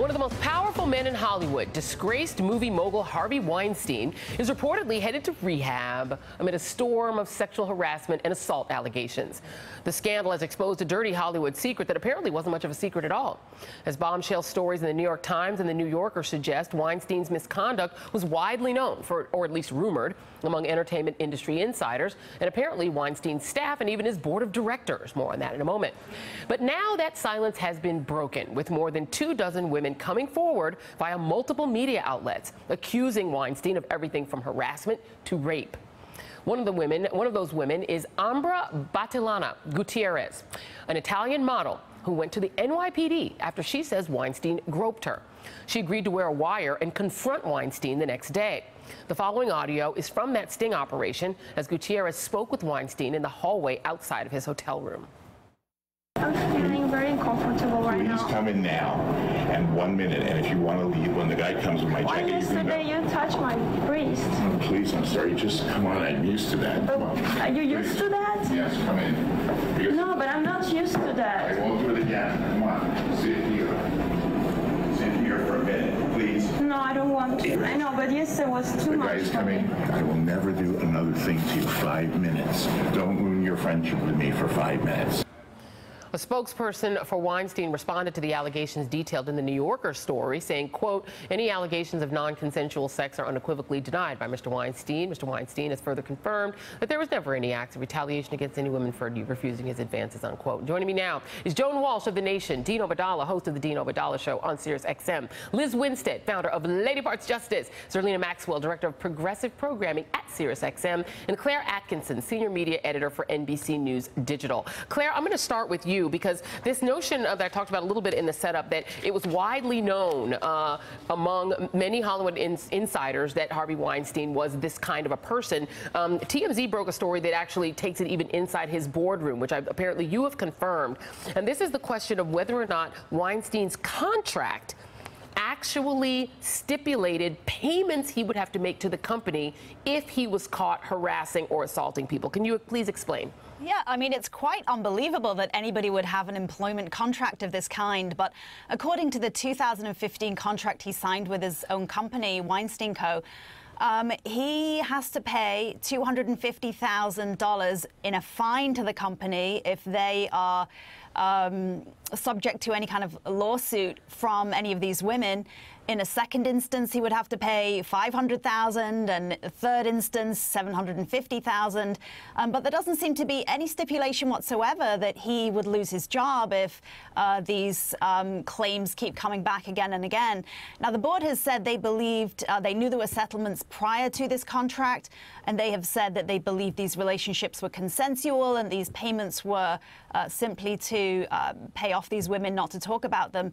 One of the most powerful men in Hollywood, disgraced movie mogul Harvey Weinstein, is reportedly headed to rehab amid a storm of sexual harassment and assault allegations. The scandal has exposed a dirty Hollywood secret that apparently wasn't much of a secret at all. As bombshell stories in the New York Times and the New Yorker suggest, Weinstein's misconduct was widely known, or at least rumored, among entertainment industry insiders, and apparently Weinstein's staff and even his board of directors. More on that in a moment. But now that silence has been broken, with more than 24 women coming forward via multiple media outlets, accusing Weinstein of everything from harassment to rape. One of those women is Ambra Battilana Gutierrez, an Italian model who went to the NYPD after she says Weinstein groped her. She agreed to wear a wire and confront Weinstein the next day. The following audio is from that sting operation as Gutierrez spoke with Weinstein in the hallway outside of his hotel room. I'm feeling very uncomfortable right now. Please come in now and 1 minute, and if you want to leave when the guy comes with my jacket, yesterday you touched my breast. Oh, please, I'm sorry. Just come on. I'm used to that. Come on. Are you used to that? Yes, come in. Because no, but I'm not used to that. I won't do it again. Come on. Sit here. Sit here for a minute, please. No, I don't want to. I know, but yesterday was too much. The guy's coming. I will never do another thing to you. 5 minutes. Don't ruin your friendship with me for 5 minutes. A spokesperson for Weinstein responded to the allegations detailed in the New Yorker story, saying, quote, any allegations of non-consensual sex are unequivocally denied by Mr. Weinstein. Mr. Weinstein has further confirmed that there was never any acts of retaliation against any women for refusing his advances, unquote. Joining me now is Joan Walsh of The Nation, Dean Obeidallah, host of the Dean Obeidallah Show on Sirius XM, Liz Winstead, founder of Lady Parts Justice, Zerlina Maxwell, director of progressive programming at Sirius XM, and Claire Atkinson, senior media editor for NBC News Digital. Claire, I'm going to start with you, because this notion that I talked about a little bit in the setup, that it was widely known among many Hollywood insiders that Harvey Weinstein was this kind of a person. TMZ broke a story that actually takes it even inside his boardroom, which apparently you have confirmed. And this is the question of whether or not Weinstein's contract actually stipulated payments he would have to make to the company if he was caught harassing or assaulting people. Can you please explain? Yeah, I mean, it's quite unbelievable that anybody would have an employment contract of this kind. But according to the 2015 contract he signed with his own company, Weinstein Co., he has to pay $250,000 in a fine to the company if they are subject to any kind of lawsuit from any of these women. In a second instance, he would have to pay $500,000, and a third instance, $750,000. But there doesn't seem to be any stipulation whatsoever that he would lose his job if these claims keep coming back again and again. Now, the board has said they believed they knew there were settlements prior to this contract, and they have said that they believed these relationships were consensual and these payments were simply to pay off these women, not to talk about them.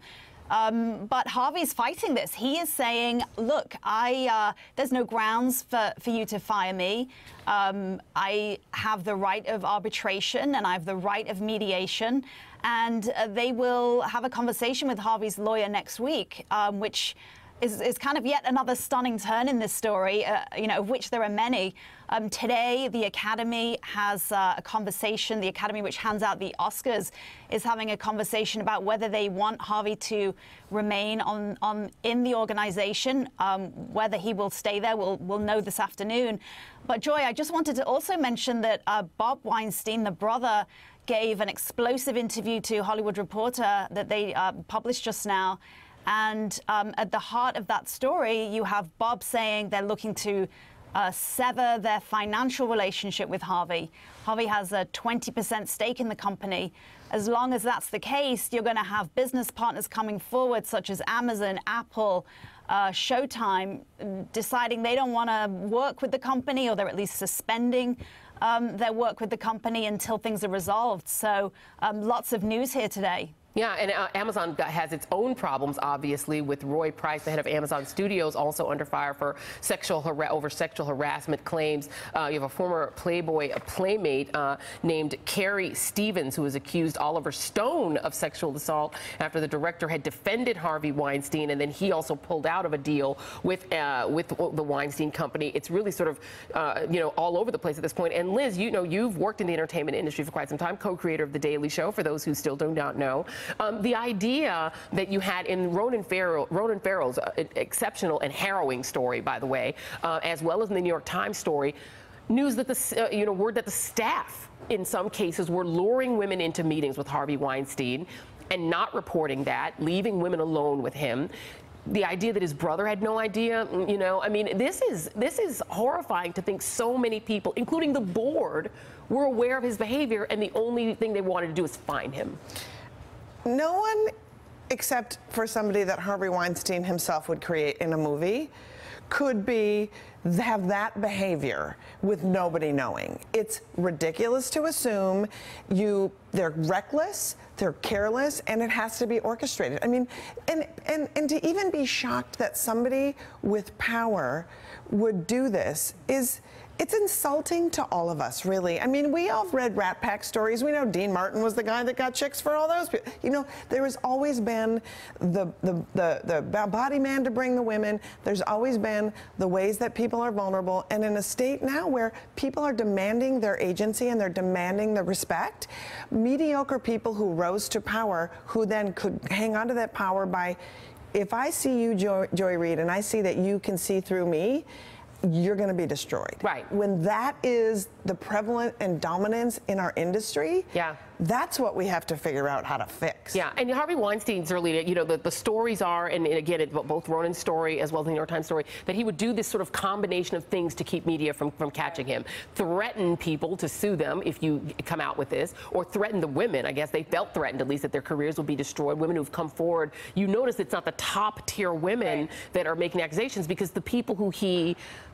But Harvey's fighting this. He is saying, look, there's no grounds for you to fire me. I have the right of arbitration and I have the right of mediation. And they will have a conversation with Harvey's lawyer next week, which is kind of yet another stunning turn in this story, of which there are many. Today, the Academy has a conversation. The Academy, which hands out the Oscars, is having a conversation about whether they want Harvey to remain in the organization. Whether he will stay there, we'll know this afternoon. But Joy, I just wanted to also mention that Bob Weinstein, the brother, gave an explosive interview to Hollywood Reporter that they published just now. And at the heart of that story, you have Bob saying they're looking to sever their financial relationship with Harvey. Harvey has a 20% stake in the company. As long as that's the case, you're going to have business partners coming forward, such as Amazon, Apple, Showtime, deciding they don't want to work with the company, or they're at least suspending their work with the company until things are resolved. So lots of news here today. Yeah, and Amazon has its own problems, obviously, with Roy Price, the head of Amazon Studios, also under fire for sexual harassment claims. You have a former Playboy playmate named Carrie Stevens, who has accused Oliver Stone of sexual assault after the director had defended Harvey Weinstein, and then he also pulled out of a deal with the Weinstein Company. It's really sort of, all over the place at this point. And Liz, you've worked in the entertainment industry for quite some time, co-creator of The Daily Show, for those who still do not know. The idea that you had in Ronan Farrow's exceptional and harrowing story, by the way, as well as in the New York Times story, news that the word that the staff in some cases were luring women into meetings with Harvey Weinstein and not reporting that, leaving women alone with him. The idea that his brother had no idea, I mean, this is horrifying to think so many people, including the board, were aware of his behavior, and the only thing they wanted to do is find him. No one, except for somebody that Harvey Weinstein himself would create in a movie, could have that behavior with nobody knowing. It's ridiculous to assume. They're reckless, they're careless, and it has to be orchestrated. I mean, and to even be shocked that somebody with power would do this it's insulting to all of us, really. I mean, we all have read Rat Pack stories. We know Dean Martin was the guy that got chicks for all those people. There has always been the body man to bring the women. There's always been the ways that people are vulnerable. And in a state now where people are demanding their agency and they're demanding the respect, mediocre people who rose to power, who then could hang on to that power by, if I see you, Joy Reid, and I see that you can see through me, you're going to be destroyed. Right. When that is the prevalent and dominance in our industry, that's what we have to figure out how to fix. Yeah, and Harvey Weinstein's early, the stories are, and again, both Ronan's story as well as the New York Times story, that he would do this sort of combination of things to keep media from catching him. Threaten people to sue them if you come out with this, or threaten the women. I guess they felt threatened, at least, that their careers will be destroyed. Women who've come forward. You notice it's not the top tier women that are making accusations, because the people who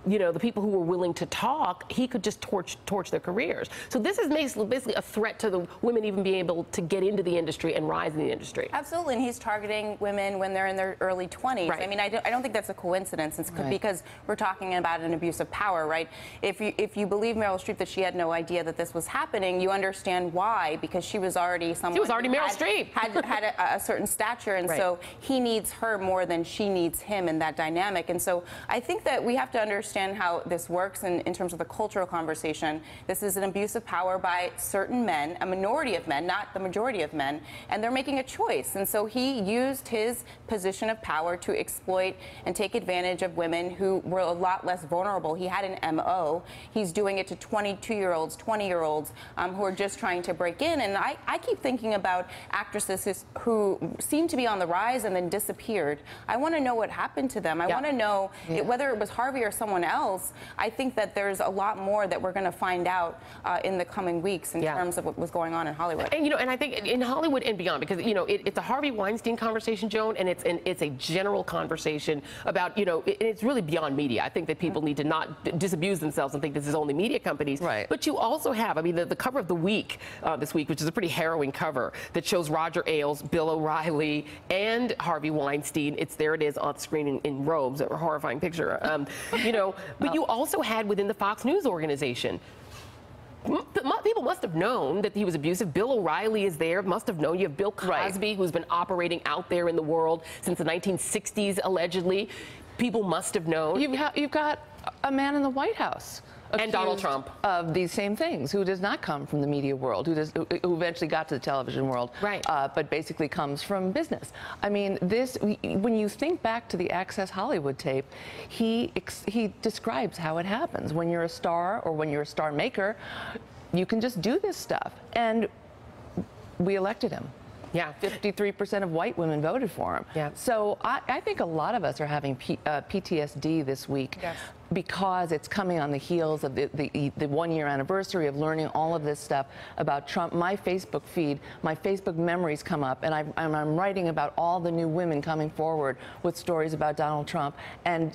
the people who were willing to talk, he could just torch their careers. So this is basically a threat to the women even being able to get into the industry and rise in the industry. Absolutely, and he's targeting women when they're in their early 20s. Right. I mean, I don't think that's a coincidence. It's because we're talking about an abuse of power, right? If you believe Meryl Streep that she had no idea that this was happening, you understand why, because she was already someone. She was already Meryl Streep. had a certain stature, and so he needs her more than she needs him in that dynamic. And so I think that we have to understand how this works in terms of the cultural conversation. This is an abuse of power by certain men, a minority of men, not the majority of men, and they're making a choice. And so he used his position of power to exploit and take advantage of women who were a lot less vulnerable. He had an MO. He's doing it to 22-year-olds, 20-year-olds who are just trying to break in. And I keep thinking about actresses who seem to be on the rise and then disappeared. I want to know what happened to them. I want to know whether it was Harvey or someone else. I think that there's a lot more that we're going to find out in the coming weeks in terms of what was going on in Hollywood. And I think in Hollywood and beyond, because it's a Harvey Weinstein conversation, Joan, and it's a general conversation about it's really beyond media. I think that people need to not disabuse themselves and think this is only media companies. Right. But you also have, I mean, the cover of the week this week, which is a pretty harrowing cover that shows Roger Ailes, Bill O'Reilly, and Harvey Weinstein. There it is on screen in robes, a horrifying picture. But you also had within the Fox News organization, people must have known that he was abusive. Bill O'Reilly is there, must have known. You have Bill Cosby, who's been operating out there in the world since the 1960s, allegedly. People must have known. You've got a man in the White House. And Donald Trump. Of these same things, who does not come from the media world, who eventually got to the television world, but basically comes from business. I mean, when you think back to the Access Hollywood tape, he describes how it happens. When you're a star or when you're a star maker, you can just do this stuff. And we elected him. Yeah. 53% of white women voted for him. Yeah. So I think a lot of us are having PTSD this week because it's coming on the heels of the 1-year anniversary of learning all of this stuff about Trump. My Facebook feed, my Facebook memories come up, and I'm writing about all the new women coming forward with stories about Donald Trump. And,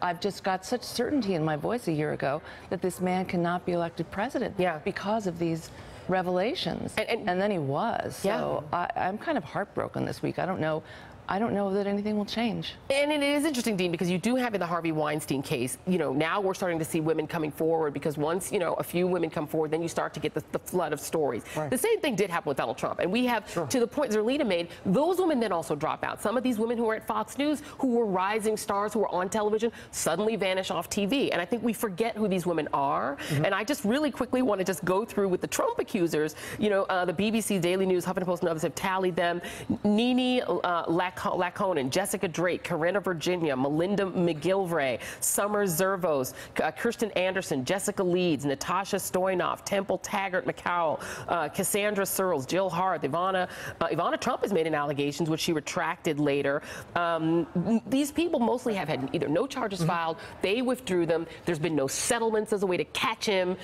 I've just got such certainty in my voice a year ago that this man cannot be elected president because of these revelations, and then he was. So I'm kind of heartbroken this week. I don't know I don't know that anything will change. And it is interesting, Dean, because you do have in the Harvey Weinstein case, now we're starting to see women coming forward, because once, a few women come forward, then you start to get the flood of stories. Right. The same thing did happen with Donald Trump. And we have, to the point Zerlina made, those women then also drop out. Some of these women who are at Fox News, who were rising stars, who were on television, suddenly vanish off TV. And I think we forget who these women are. And I just really quickly want to just go through with the Trump accusers. The BBC, Daily News, Huffington Post, and others have tallied them. Nene Laconin, Jessica Drake, Corinna Virginia, Melinda McGilvray, Summer Zervos, Kirsten Anderson, Jessica Leeds, Natasha Stoyanov, Temple Taggart McCowell, Cassandra Searles, Jill Hart, Ivana Trump has made an allegations, which she retracted later. These people mostly have had either no charges filed, they withdrew them, there's been no settlements as a way to catch him.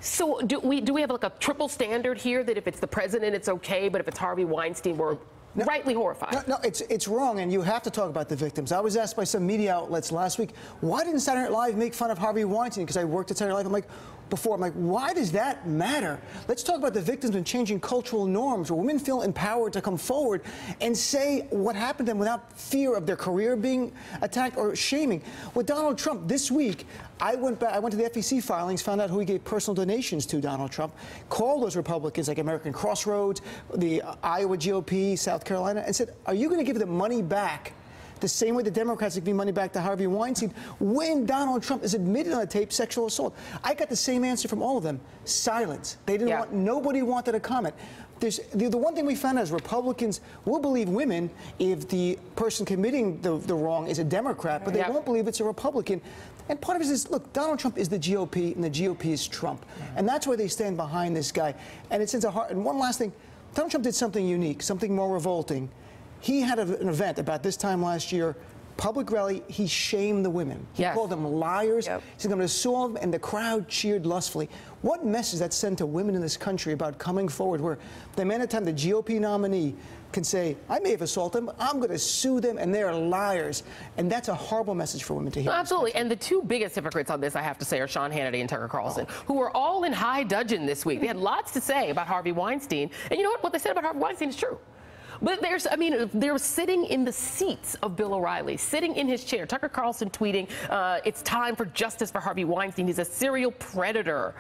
So do we have like a triple standard here, that if it's the president, it's okay, but if it's Harvey Weinstein, we're rightly horrified? No, it's wrong, and you have to talk about the victims. I was asked by some media outlets last week, why didn't Saturday Night Live make fun of Harvey Weinstein? Because I worked at Saturday Night Live. I'm like, why does that matter? Let's talk about the victims and changing cultural norms, where women feel empowered to come forward and say what happened to them without fear of their career being attacked or shaming. With Donald Trump this week, I went to the FEC filings, found out who he gave personal donations to, Donald Trump, called those Republicans like American Crossroads, the Iowa GOP, South Carolina, and said, are you going to give them money back the same way the Democrats are giving money back to Harvey Weinstein when Donald Trump is admitted on the tape sexual assault? I got the same answer from all of them. Silence. They didn't want, nobody wanted to comment. The one thing we found out is Republicans will believe women if the person committing the wrong is a Democrat, but they won't believe it's a Republican. And part of it is, look, Donald Trump is the GOP, and the GOP is Trump. And that's why they stand behind this guy. And it sends a heart. And one last thing, Donald Trump did something unique, something more revolting. He had an event about this time last year, public rally. He shamed the women. He called them liars. He's going to sue them, and the crowd cheered lustfully. What message that sent to women in this country about coming forward, where the man at the time, the GOP nominee, can say, I may have assaulted them, I'm going to sue them, and they're liars. And that's a horrible message for women to hear. Absolutely. And the two biggest hypocrites on this, I have to say, are Sean Hannity and Tucker Carlson, who are all in high dudgeon this week. They had lots to say about Harvey Weinstein. And you know what? What they said about Harvey Weinstein is true. But they're sitting in the seats of Bill O'Reilly, sitting in his chair. Tucker Carlson tweeting, it's time for justice for Harvey Weinstein. He's a serial predator.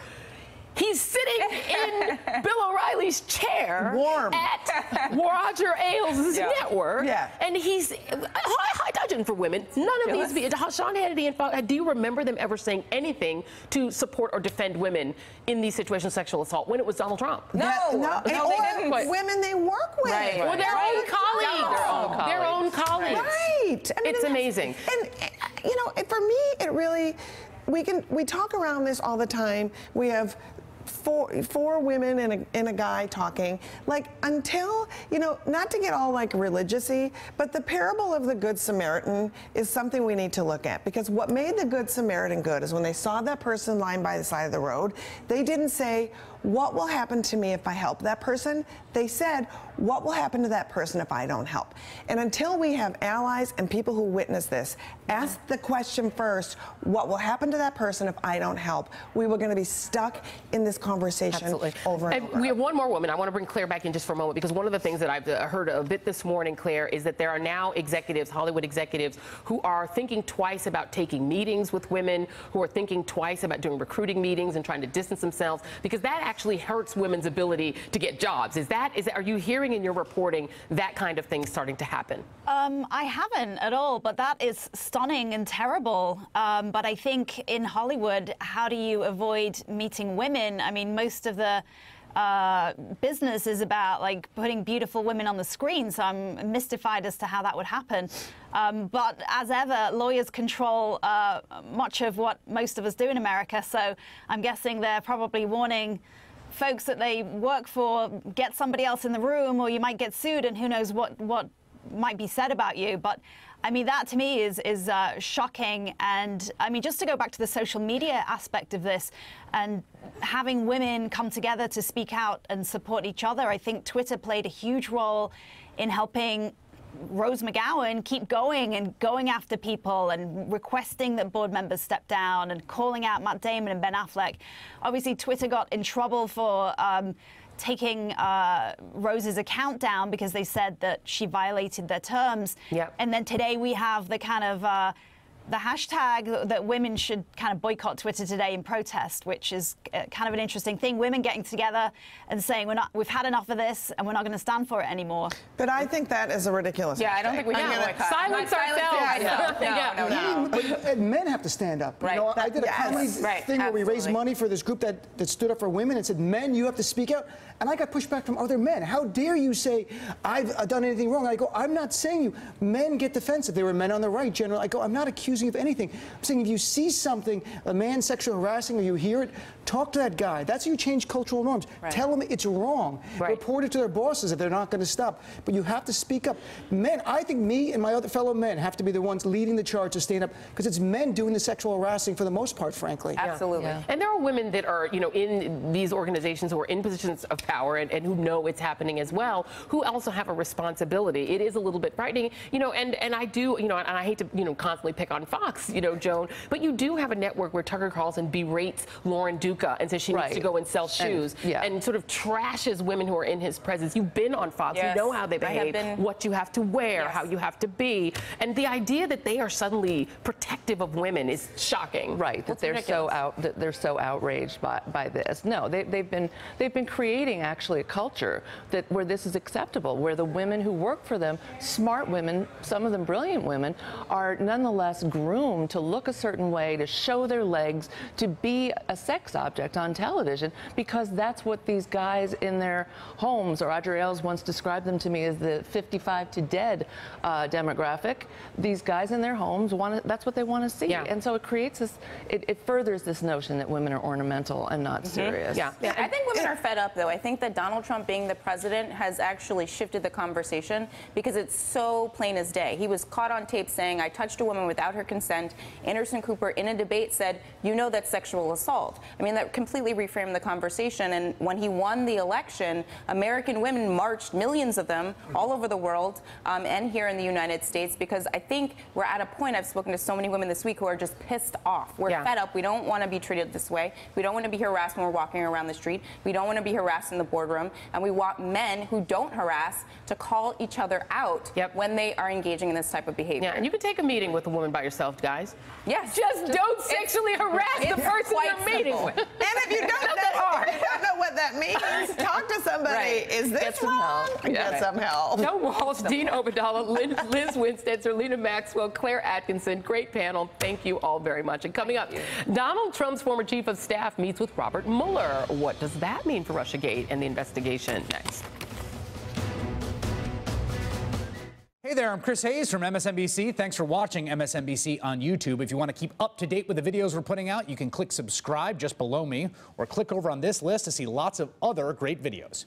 He's sitting in Bill O'Reilly's chair at Roger Ailes' network, and he's high dudgeon for women. None of these, Sean Hannity and Fox, do you remember them ever saying anything to support or defend women in these situations of sexual assault when it was Donald Trump? No, they didn't. Women they work with. Well, their own colleagues. Their own colleagues. Right. I mean, it's amazing. And, for me, it really, we talk around this all the time. We have four women and a guy talking, like, until, not to get all like religious-y, but the parable of the Good Samaritan is something we need to look at, because what made the Good Samaritan good is when they saw that person lying by the side of the road, they didn't say, what will happen to me if I help that person? They said, what will happen to that person if I don't help? And until we have allies and people who witness this, ask the question first, what will happen to that person if I don't help? We were going to be stuck in this conversation over and over. We have one more woman. I want to bring Claire back in just for a moment, because one of the things that I've heard a bit this morning, Claire, is that there are now executives, Hollywood executives, who are thinking twice about taking meetings with women, who are thinking twice about doing recruiting meetings and trying to distance themselves, because that actually hurts women's ability to get jobs. Are you hearing in your reporting that kind of thing starting to happen? I haven't at all, but that is stunning and terrible. But I think in Hollywood, how do you avoid meeting women? I mean, most of the business is about like putting beautiful women on the screen, so I'm mystified as to how that would happen. But as ever, lawyers control much of what most of us do in America, so I'm guessing they're probably warning folks that they work for, get somebody else in the room or you might get sued, and who knows what might be said about you. But I mean, that to me is shocking. And I mean, just to go back to the social media aspect of this and having women come together to speak out and support each other, I think Twitter played a huge role in helping Rose McGowan keep going and going after people and requesting that board members step down and calling out Matt Damon and Ben Affleck. Obviously, Twitter got in trouble for taking Rose's account down because they said that she violated their terms. Yep. And then today we have the kind of the hashtag that women should kind of boycott Twitter today in protest, which is kind of an interesting thing. Women getting together and saying we've had enough of this and we're not going to stand for it anymore. But I think that is a ridiculous Yeah, I don't think we can boycott. Silence ourselves. No. But men have to stand up. Right. You know, I did a Yes. comedy Right, thing where we raised absolutely. money for this group that stood up for women and said, men, you have to speak out. And I got pushback from other men. How dare you say I've done anything wrong? I go, I'm not saying you. Men get defensive. There were men on the right, generally. I go, I'm not accusing you of anything. I'm saying if you see something, a man sexually harassing, or you hear it, talk to that guy. That's how you change cultural norms. Right. Tell them it's wrong. Right. Report it to their bosses if they're not going to stop. But you have to speak up. Men, I think me and my other fellow men have to be the ones leading the charge to stand up, because it's men doing the sexual harassing for the most part, frankly. Absolutely. Yeah. And there are women that are, in these organizations who are in positions of power and who know it's happening as well, who also have a responsibility. It is a little bit frightening, and I do, and I hate to, constantly pick on Fox, Joan, but you do have a network where Tucker Carlson berates Lauren Duca and says she needs to go and sell shoes and sort of trashes women who are in his presence. You've been on Fox. Yes. You know how they behave, what you have to wear, how you have to be. And the idea that they are suddenly protective of women is shocking. Right, that they're so outraged by this. No, they've been creating actually a culture where this is acceptable, where the women who work for them, smart women, some of them brilliant women, are nonetheless groomed to look a certain way, to show their legs, to be a sex object on television, because that's what these guys in their homes, or Roger Ailes once described them to me as the 55 to dead demographic. These guys in their homes that's what they want to see. Yeah. And so it creates this, it furthers this notion that women are ornamental and not serious. Yeah. I think women are fed up, though. I think that Donald Trump being the president has actually shifted the conversation, because it's so plain as day. He was caught on tape saying, I touched a woman without her consent. Anderson Cooper, in a debate, said, that's sexual assault. I mean, that completely reframed the conversation. And when he won the election, American women marched, millions of them, all over the world and here in the United States, because I think we're at a point, I've spoken to so many women this week who are just pissed off. We're fed up. We don't want to be treated this way. We don't want to be harassed when we're walking around the street. We don't want to be harassed in the boardroom. And we want men who don't harass to call each other out when they are engaging in this type of behavior. Yeah, and you can take a meeting with a woman by yourself, guys. Yes. Just don't sexually harass the person you're meeting with. And if you don't know what that means, talk to somebody. Right. Is this Get some wrong? help. Get some help. Joe Walsh, Dean Obadala, Liz Winstead, Zerlina Maxwell, Claire Atkinson. Great panel. Thank you all very much. And coming up, Donald Trump's former chief of staff meets with Robert Mueller. What does that mean for Russiagate and the investigation? Next. Hey there, I'm Chris Hayes from MSNBC. Thanks for watching MSNBC on YouTube. If you want to keep up to date with the videos we're putting out, you can click subscribe just below me, or click over on this list to see lots of other great videos.